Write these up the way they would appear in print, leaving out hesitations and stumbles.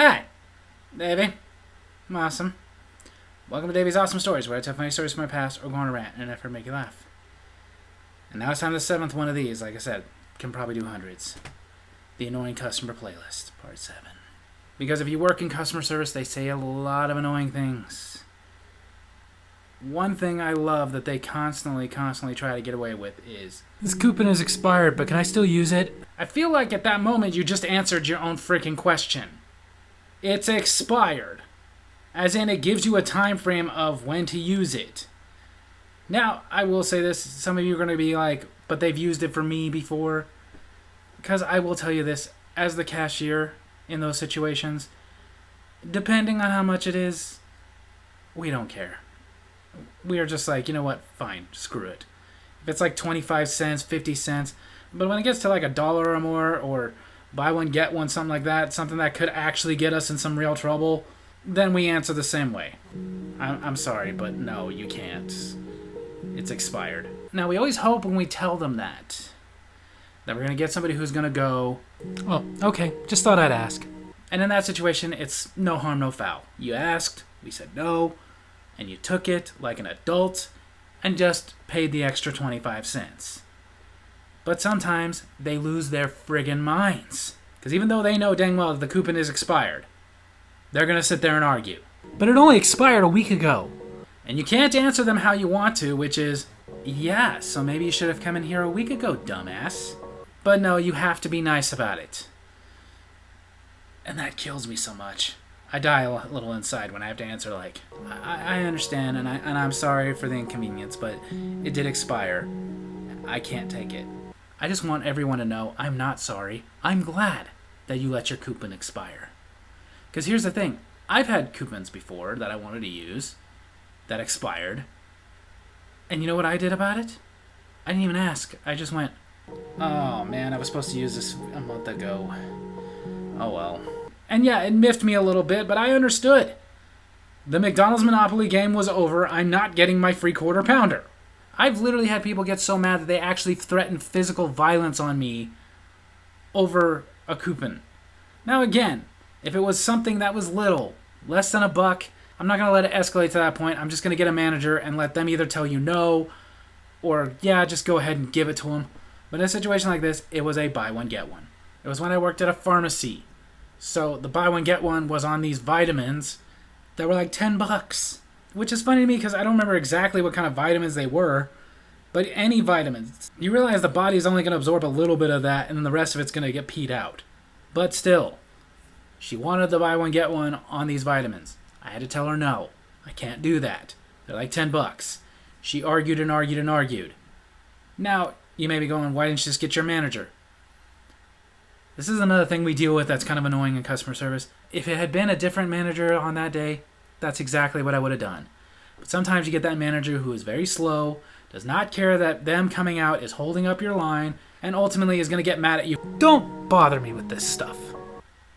Hi, Davy. I'm awesome. Welcome to Davy's Awesome Stories, where I tell funny stories from my past or go on a rant in an effort to make you laugh. And now it's time for the seventh one of these. Like I said, can probably do hundreds. The Annoying Customer Playlist, Part 7. Because if you work in customer service, they say a lot of annoying things. One thing I love that they constantly try to get away with is, "This coupon is expired, but can I still use it?" I feel like at that moment you just answered your own freaking question. It's expired. As in, it gives you a time frame of when to use it. Now, I will say this. Some of you are going to be like, but they've used it for me before. Because I will tell you this, as the cashier in those situations, depending on how much it is, we don't care. We are just like, you know what, fine, screw it. If it's like 25 cents, 50 cents, but when it gets to like $1 or more, or buy one, get one, something like that, something that could actually get us in some real trouble, then we answer the same way. I'm sorry, but no, you can't. It's expired. Now, we always hope when we tell them that we're going to get somebody who's going to go, "Oh, okay, just thought I'd ask." And in that situation, it's no harm, no foul. You asked, we said no, and you took it like an adult and just paid the extra 25 cents. But sometimes they lose their friggin' minds. Because even though they know dang well that the coupon is expired, they're going to sit there and argue. "But it only expired a week ago." And you can't answer them how you want to, which is, "Yeah, so maybe you should have come in here a week ago, dumbass." But no, you have to be nice about it. And that kills me so much. I die a little inside when I have to answer like, I understand, and I'm sorry for the inconvenience, but it did expire. I can't take it. I just want everyone to know I'm not sorry. I'm glad that you let your coupon expire. Because here's the thing. I've had coupons before that I wanted to use that expired. And you know what I did about it? I didn't even ask. I just went, "Oh man, I was supposed to use this a month ago. Oh well." And yeah, it miffed me a little bit, but I understood. The McDonald's Monopoly game was over. I'm not getting my free quarter pounder. I've literally had people get so mad that they actually threatened physical violence on me over a coupon. Now again, if it was something that was little, less than $1, I'm not going to let it escalate to that point. I'm just going to get a manager and let them either tell you no, or yeah, just go ahead and give it to them. But in a situation like this, it was a buy one, get one. It was when I worked at a pharmacy. So the buy one, get one was on these vitamins that were like $10. Which is funny to me because I don't remember exactly what kind of vitamins they were. But any vitamins. You realize the body is only going to absorb a little bit of that and then the rest of it's going to get peed out. But still, she wanted the buy one, get one on these vitamins. I had to tell her no. I can't do that. They're like $10. She argued and argued and argued. Now, you may be going, why didn't you just get your manager? This is another thing we deal with that's kind of annoying in customer service. If it had been a different manager on that day, that's exactly what I would have done. But sometimes you get that manager who is very slow, does not care that them coming out is holding up your line, and ultimately is going to get mad at you. Don't bother me with this stuff.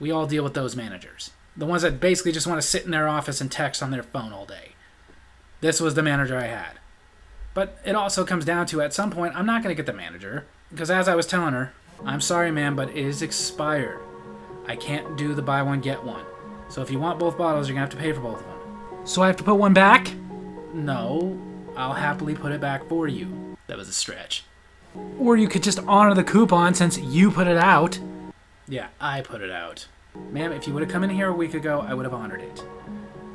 We all deal with those managers. The ones that basically just want to sit in their office and text on their phone all day. This was the manager I had. But it also comes down to, at some point, I'm not going to get the manager. Because as I was telling her, "I'm sorry, ma'am, but it is expired. I can't do the buy one, get one. So if you want both bottles, you're going to have to pay for both of them." "So I have to put one back?" "No, I'll happily put it back for you." That was a stretch. "Or you could just honor the coupon since you put it out." "Yeah, I put it out. Ma'am, if you would have come in here a week ago, I would have honored it.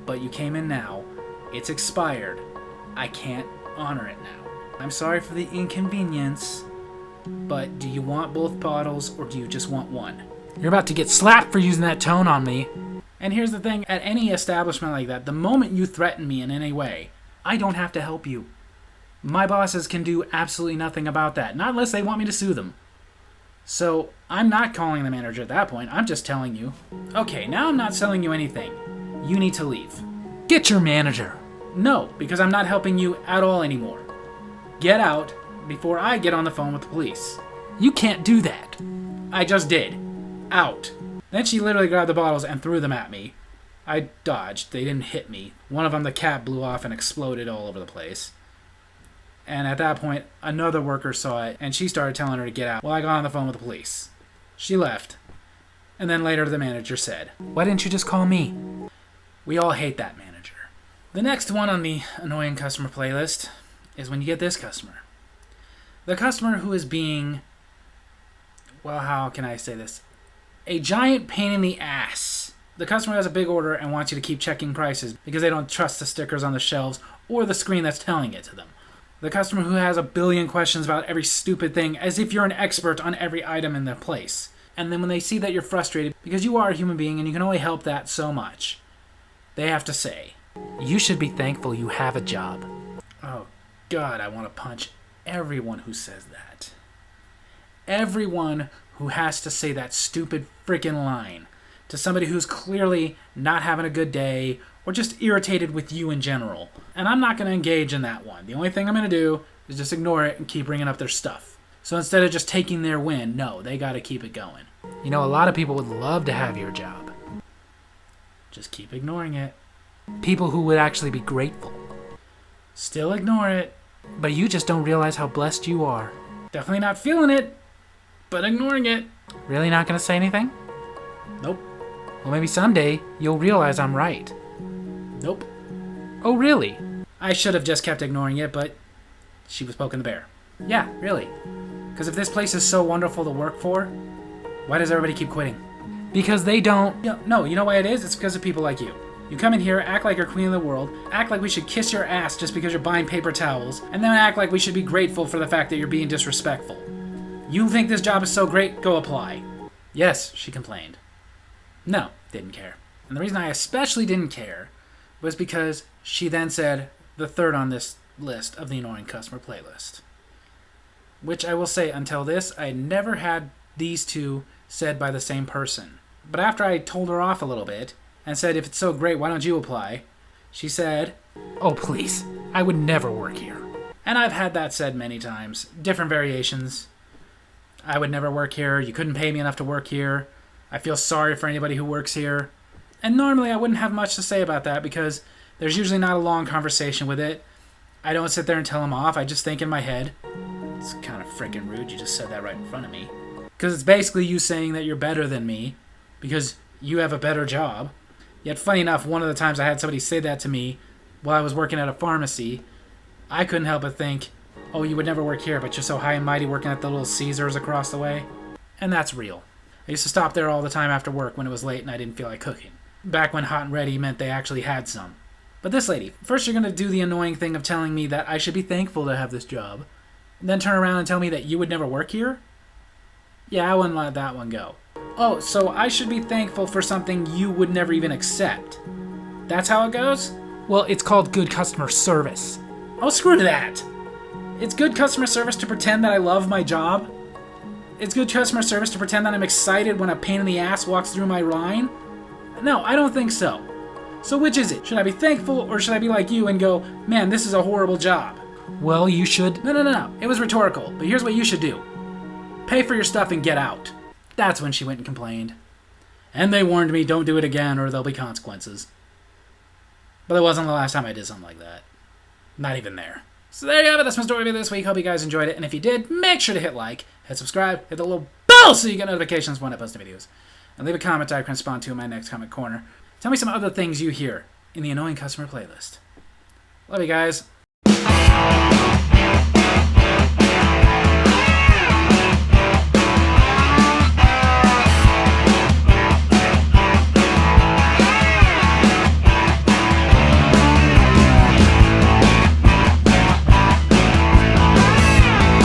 But you came in now. It's expired. I can't honor it now. I'm sorry for the inconvenience, but do you want both bottles or do you just want one?" You're about to get slapped for using that tone on me. And here's the thing, at any establishment like that, the moment you threaten me in any way, I don't have to help you. My bosses can do absolutely nothing about that, not unless they want me to sue them. So I'm not calling the manager at that point, I'm just telling you, "Okay, now I'm not selling you anything. You need to leave." "Get your manager." "No, because I'm not helping you at all anymore. Get out before I get on the phone with the police." "You can't do that." "I just did. Out." Then she literally grabbed the bottles and threw them at me. I dodged. They didn't hit me. One of them, the cap blew off and exploded all over the place. And at that point, another worker saw it, and she started telling her to get out while I got on the phone with the police. She left. And then later the manager said, "Why didn't you just call me?" We all hate that manager. The next one on the annoying customer playlist is when you get this customer. The customer who is being, well, how can I say this? A giant pain in the ass. The customer has a big order and wants you to keep checking prices because they don't trust the stickers on the shelves or the screen that's telling it to them. The customer who has a billion questions about every stupid thing as if you're an expert on every item in the place. And then when they see that you're frustrated because you are a human being and you can only help that so much, they have to say, "You should be thankful you have a job." Oh God, I want to punch everyone who says that. Everyone who has to say that stupid freaking line to somebody who's clearly not having a good day or just irritated with you in general. And I'm not going to engage in that one. The only thing I'm going to do is just ignore it and keep bringing up their stuff. So instead of just taking their win, no, they got to keep it going. You know, a lot of people would love to have your job. Just keep ignoring it. People who would actually be grateful. Still ignore it. But you just don't realize how blessed you are. Definitely not feeling it, but ignoring it. Really not going to say anything? Nope. Well, maybe someday you'll realize I'm right. Nope. Oh, really? I should have just kept ignoring it, but she was poking the bear. Yeah, really. Because if this place is so wonderful to work for, why does everybody keep quitting? Because they don't... No, you know why it is? It's because of people like you. You come in here, act like you're queen of the world, act like we should kiss your ass just because you're buying paper towels, and then act like we should be grateful for the fact that you're being disrespectful. You think this job is so great? Go apply. Yes, she complained. No, didn't care. And the reason I especially didn't care was because she then said the third on this list of the annoying customer playlist. Which I will say, until this, I never had these two said by the same person. But after I told her off a little bit, and said, "If it's so great, why don't you apply?" she said, "Oh, please, I would never work here." And I've had that said many times, different variations. I would never work here, you couldn't pay me enough to work here, I feel sorry for anybody who works here. And normally I wouldn't have much to say about that because there's usually not a long conversation with it. I don't sit there and tell them off, I just think in my head, it's kind of freaking rude you just said that right in front of me. Because it's basically you saying that you're better than me because you have a better job. Yet, funny enough, one of the times I had somebody say that to me while I was working at a pharmacy, I couldn't help but think, "Oh, you would never work here, but you're so high and mighty working at the little Caesars across the way." And that's real. I used to stop there all the time after work when it was late and I didn't feel like cooking. Back when hot and ready meant they actually had some. But this lady, first you're going to do the annoying thing of telling me that I should be thankful to have this job, and then turn around and tell me that you would never work here? Yeah, I wouldn't let that one go. Oh, so I should be thankful for something you would never even accept. That's how it goes? Well, it's called good customer service. Oh, screw that. It's good customer service to pretend that I love my job? It's good customer service to pretend that I'm excited when a pain in the ass walks through my line? No, I don't think so. So which is it? Should I be thankful or should I be like you and go, "Man, this is a horrible job"? Well, you should... No. It was rhetorical, but here's what you should do. Pay for your stuff and get out. That's when she went and complained. And they warned me, don't do it again or there'll be consequences. But it wasn't the last time I did something like that. Not even there. So there you have it. That's my story for this week. Hope you guys enjoyed it. And if you did, make sure to hit like, hit subscribe, hit the little bell so you get notifications when I post the videos. And leave a comment I can respond to in my next comment corner. Tell me some other things you hear in the annoying customer playlist. Love you guys.